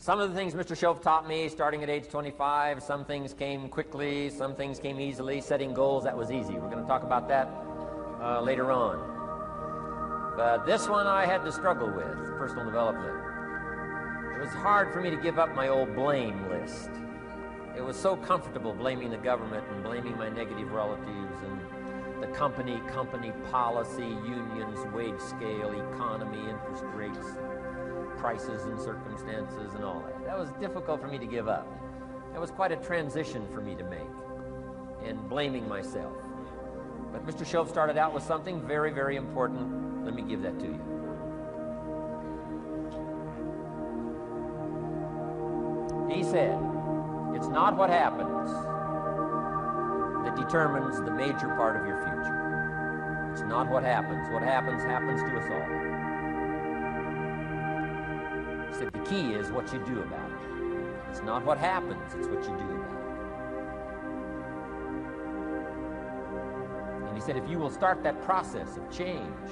Some of the things Mr. Shoaff taught me starting at age 25, some things came quickly, some things came easily. Setting goals, that was easy. We're going to talk about that later on. But this one I had to struggle with, personal development. It was hard for me to give up my old blame list. It was so comfortable blaming the government and blaming my negative relatives and the company policy, unions, wage scale, economy, interest rates, prices and circumstances and all that. That was difficult for me to give up. That was quite a transition for me to make in blaming myself. But Mr. Shoaff started out with something very, very important. Let me give that to you. He said, it's not what happens that determines the major part of your future. It's not what happens. What happens, happens to us all. He said, the key is what you do about it. It's not what happens, it's what you do about it. And he said, if you will start that process of change,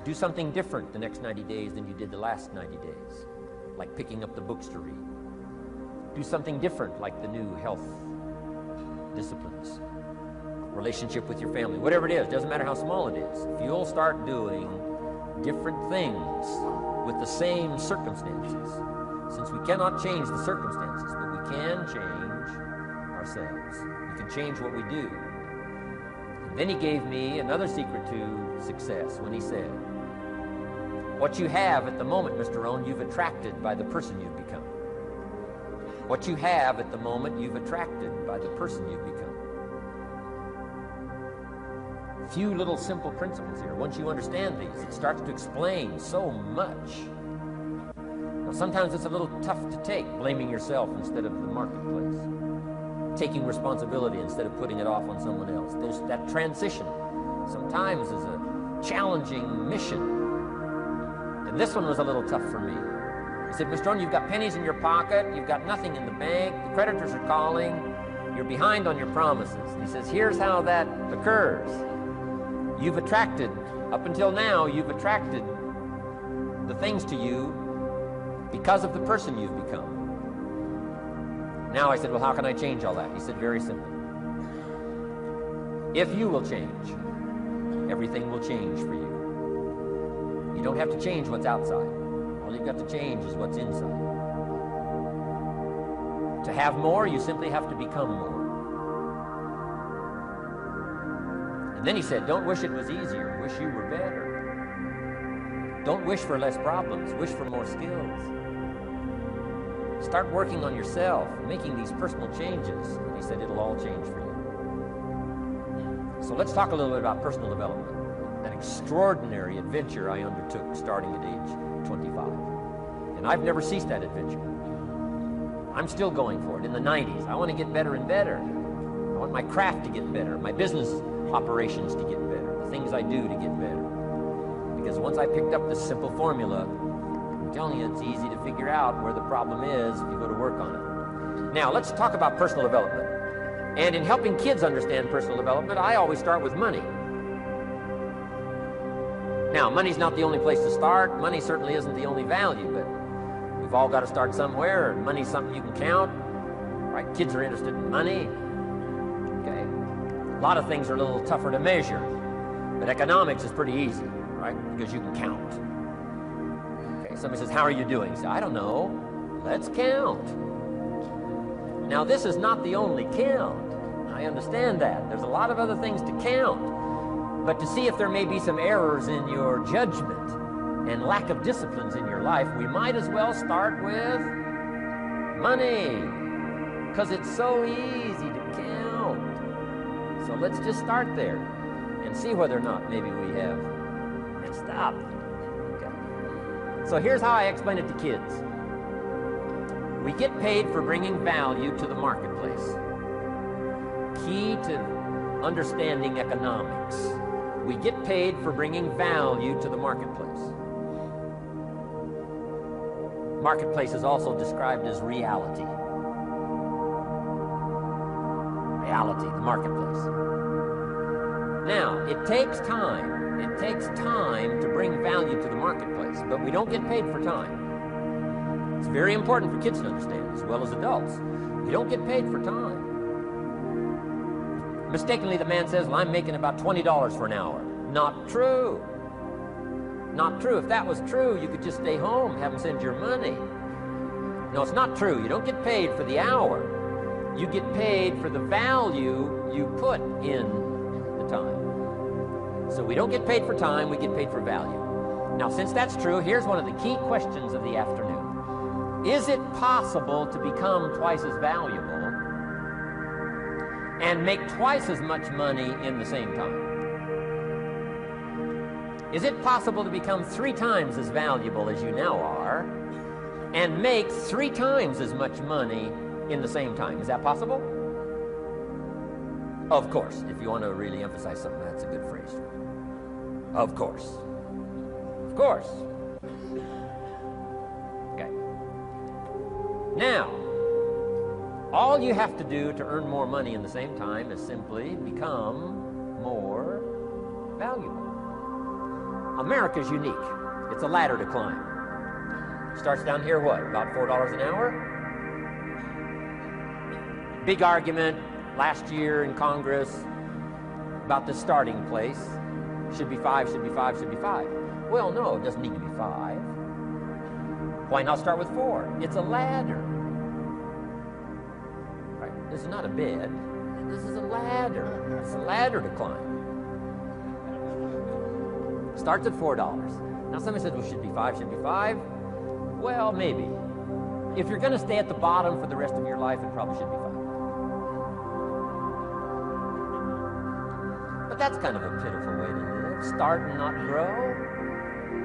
do something different the next 90 days than you did the last 90 days, like picking up the books to read. Do something different, like the new health disciplines, relationship with your family, whatever it is, doesn't matter how small it is. If you'll start doing different things with the same circumstances, since we cannot change the circumstances, but we can change ourselves. We can change what we do. And then he gave me another secret to success when he said, what you have at the moment, Mr. Rohn, you've attracted by the person you've become. What you have at the moment, you've attracted by the person you've become. A few little simple principles here. Once you understand these, it starts to explain so much. Now, sometimes it's a little tough to take, blaming yourself instead of the marketplace, taking responsibility instead of putting it off on someone else. That transition sometimes is a challenging mission. And this one was a little tough for me. He said, Mr. Rohn, you've got pennies in your pocket, you've got nothing in the bank, the creditors are calling, you're behind on your promises. And he says, here's how that occurs. You've attracted, up until now, you've attracted the things to you because of the person you've become. Now I said, well, how can I change all that? He said, very simple. If you will change, everything will change for you. You don't have to change what's outside. All you've got to change is what's inside. To have more, you simply have to become more. And then he said, don't wish it was easier, wish you were better. Don't wish for less problems, wish for more skills. Start working on yourself, making these personal changes. And he said, it'll all change for you. So let's talk a little bit about personal development. An extraordinary adventure I undertook starting at age 25. And I've never ceased that adventure. I'm still going for it. In the 90s, I want to get better and better. I want my craft to get better, my business operations to get better, the things I do to get better. Because once I picked up this simple formula, I'm telling you, it's easy to figure out where the problem is if you go to work on it. Now, let's talk about personal development. And in helping kids understand personal development, I always start with money. Now, money's not the only place to start. Money certainly isn't the only value, but we've all got to start somewhere. Money's something you can count, right? Kids are interested in money. Okay. A lot of things are a little tougher to measure, but economics is pretty easy, right? Because you can count. Okay. Somebody says, how are you doing? You say, I don't know. Let's count. Now, this is not the only count. I understand that. There's a lot of other things to count. But to see if there may be some errors in your judgment and lack of disciplines in your life, we might as well start with money, because it's so easy to count. So let's just start there and see whether or not maybe we have messed up. Okay. So here's how I explain it to kids. We get paid for bringing value to the marketplace. Key to understanding economics. We get paid for bringing value to the marketplace. Marketplace is also described as reality. Reality, the marketplace. Now, it takes time. It takes time to bring value to the marketplace, but we don't get paid for time. It's very important for kids to understand, as well as adults. You don't get paid for time. Mistakenly, the man says, well, I'm making about $20 for an hour. Not true. Not true. If that was true, you could just stay home, have them send your money. No, it's not true. You don't get paid for the hour. You get paid for the value you put in the time. So we don't get paid for time, we get paid for value. Now, since that's true, here's one of the key questions of the afternoon. Is it possible to become twice as valuable and make twice as much money in the same time? Is it possible to become 3 times as valuable as you now are and make 3 times as much money in the same time? Is that possible? Of course. If you want to really emphasize something, that's a good phrase. Of course. Of course. Okay. Now, all you have to do to earn more money in the same time is simply become more valuable. America's unique. It's a ladder to climb. Starts down here, what, about $4 an hour? Big argument last year in Congress about the starting place. Should be 5, should be 5, should be 5. Well, no, it doesn't need to be 5. Why not start with 4? It's a ladder. Right? This is not a bed. This is a ladder. It's a ladder to climb. Starts at $4. Now somebody says, well, should be 5, should be 5. Well, maybe. If you're going to stay at the bottom for the rest of your life, it probably should be 5. But that's kind of a pitiful way to live. Start and not grow.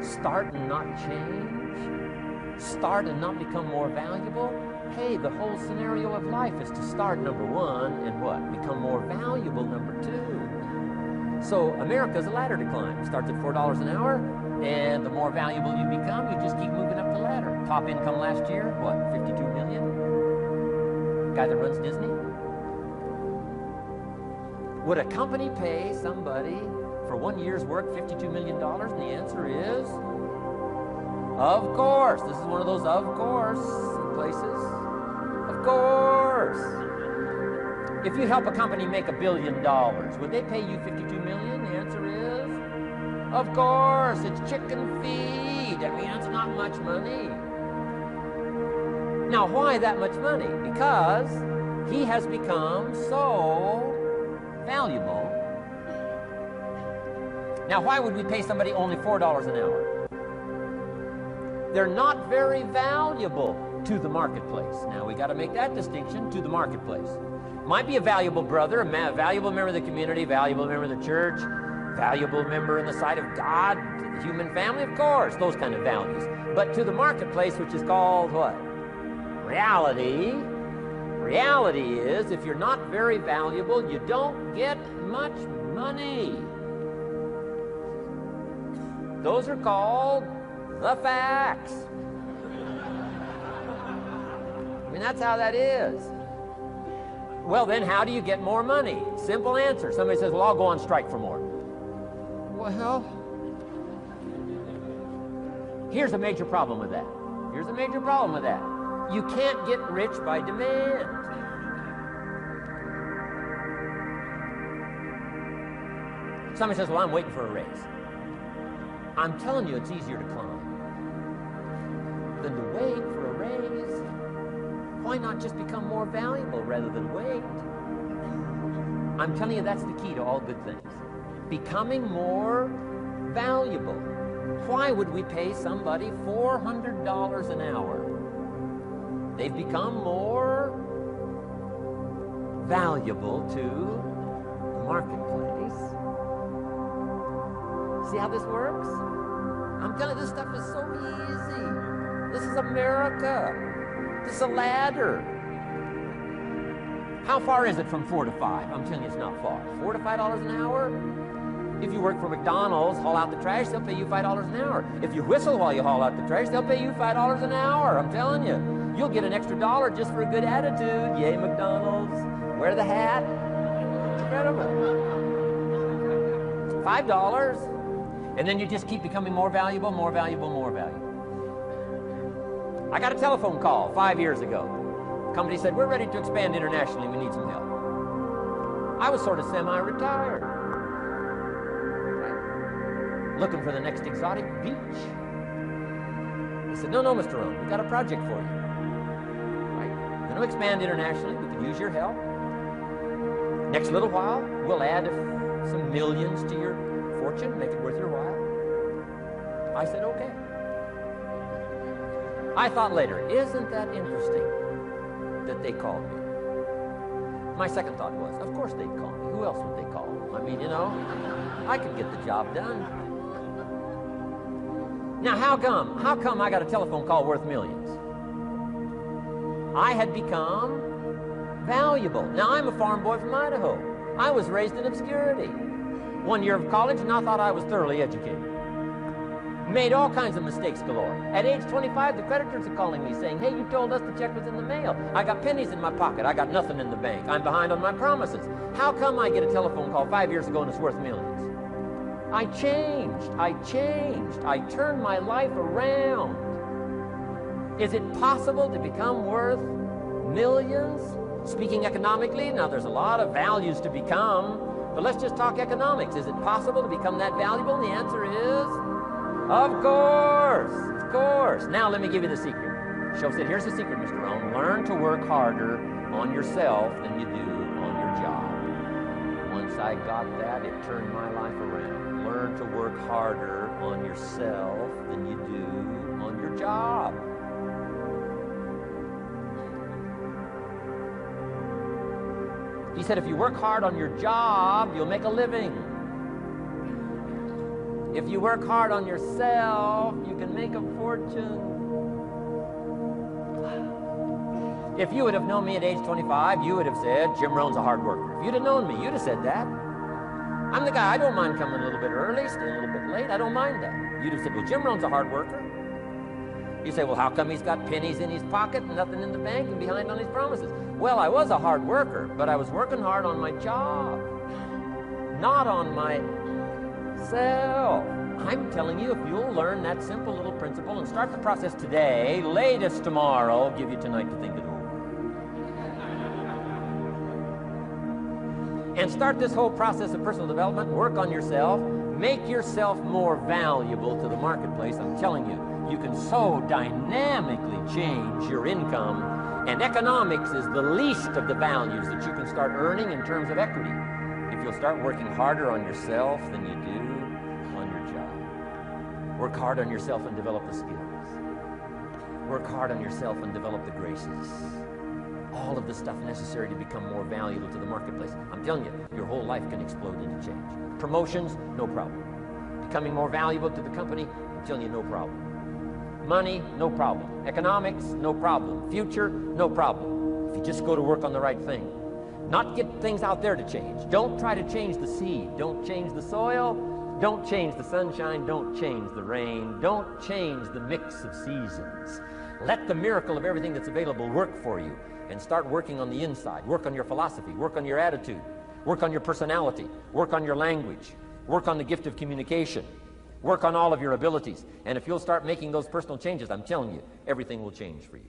Start and not change. Start and not become more valuable. Hey, the whole scenario of life is to start, number 1, and what? Become more valuable, number 2. So America's a ladder to climb. Starts at $4 an hour, and the more valuable you become, you just keep moving up the ladder. Top income last year, what, 52 million? Guy that runs Disney? Would a company pay somebody for 1 year's work $52 million? And the answer is, of course. This is one of those of course places. Of course. If you help a company make $1 billion, would they pay you $52 million? The answer is, of course. It's chicken feed. I mean, that's not much money. Now, why that much money? Because he has become so valuable. Now, why would we pay somebody only $4 an hour? They're not very valuable to the marketplace. Now, we got to make that distinction, to the marketplace. Might be a valuable brother, a valuable member of the community, valuable member of the church, valuable member in the sight of God, the human family, of course, those kind of values. But to the marketplace, which is called what? Reality. Reality is, if you're not very valuable, you don't get much money. Those are called the facts. I mean, that's how that is. Well, then how do you get more money? Simple answer. Somebody says, well, I'll go on strike for more. Well, here's a major problem with that. Here's a major problem with that. You can't get rich by demand. Somebody says, well, I'm waiting for a raise. I'm telling you, it's easier to climb than to wait for a raise. Why not just become more valuable rather than wait? I'm telling you, that's the key to all good things. Becoming more valuable. Why would we pay somebody $400 an hour? They've become more valuable to the marketplace. See how this works? I'm telling you, this stuff is so easy. This is America. This is a ladder. How far is it from 4 to 5? I'm telling you, it's not far. $4 to $5 an hour? If you work for McDonald's, haul out the trash, they'll pay you $5 an hour. If you whistle while you haul out the trash, they'll pay you $5 an hour. I'm telling you. You'll get an extra $1 just for a good attitude. Yay, McDonald's. Wear the hat. Incredible. $5. And then you just keep becoming more valuable, more valuable, more valuable. I got a telephone call 5 years ago. The company said, we're ready to expand internationally. We need some help. I was sort of semi-retired. Right? Looking for the next exotic beach. He said, no, Mr. Rohn, we've got a project for you. Right? We're going to expand internationally. We could use your help. Next little while, we'll add some millions to your fortune, make it worth your while. I said, okay. I thought later, isn't that interesting that they called me? My second thought was, of course they'd call me. Who else would they call? I mean, you know, I could get the job done. Now, how come I got a telephone call worth millions? I had become valuable. Now, I'm a farm boy from Idaho. I was raised in obscurity. 1 year of college, and I thought I was thoroughly educated. Made all kinds of mistakes galore. At age 25, the creditors are calling me saying, hey, you told us the check was in the mail. I got pennies in my pocket. I got nothing in the bank. I'm behind on my promises. How come I get a telephone call 5 years ago and it's worth millions? I changed. I turned my life around. Is it possible to become worth millions? Speaking economically, now there's a lot of values to become, but let's just talk economics. Is it possible to become that valuable? And the answer is, of course. Now let me give you the secret. Show said, here's the secret, Mr. Rohn. Learn to work harder on yourself than you do on your job. Once I got that, it turned my life around. Learn to work harder on yourself than you do on your job. He said, if you work hard on your job, you'll make a living. If you work hard on yourself, you can make a fortune. If you would have known me at age 25, you would have said, Jim Rohn's a hard worker. If you'd have known me, you'd have said that. I'm the guy, I don't mind coming a little bit early, staying a little bit late, I don't mind that. You'd have said, well, Jim Rohn's a hard worker. You say, well, how come he's got pennies in his pocket and nothing in the bank and behind on his promises? Well, I was a hard worker, but I was working hard on my job, not on myself. I'm telling you, if you'll learn that simple little principle and start the process today, latest tomorrow, I'll give you tonight to think it over. And start this whole process of personal development, work on yourself, make yourself more valuable to the marketplace. I'm telling you, you can so dynamically change your income, and economics is the least of the values that you can start earning in terms of equity if you'll start working harder on yourself than you do on your job. Work hard on yourself and develop the skills. Work hard on yourself and develop the graces. All of the stuff necessary to become more valuable to the marketplace. I'm telling you, your whole life can explode into change. Promotions, no problem. Becoming more valuable to the company, I'm telling you, no problem. Money, no problem. Economics, no problem. Future, no problem. If you just go to work on the right thing. Not get things out there to change. Don't try to change the seed. Don't change the soil. Don't change the sunshine. Don't change the rain. Don't change the mix of seasons. Let the miracle of everything that's available work for you, and start working on the inside. Work on your philosophy. Work on your attitude. Work on your personality. Work on your language. Work on the gift of communication. Work on all of your abilities. And if you'll start making those personal changes, I'm telling you, everything will change for you.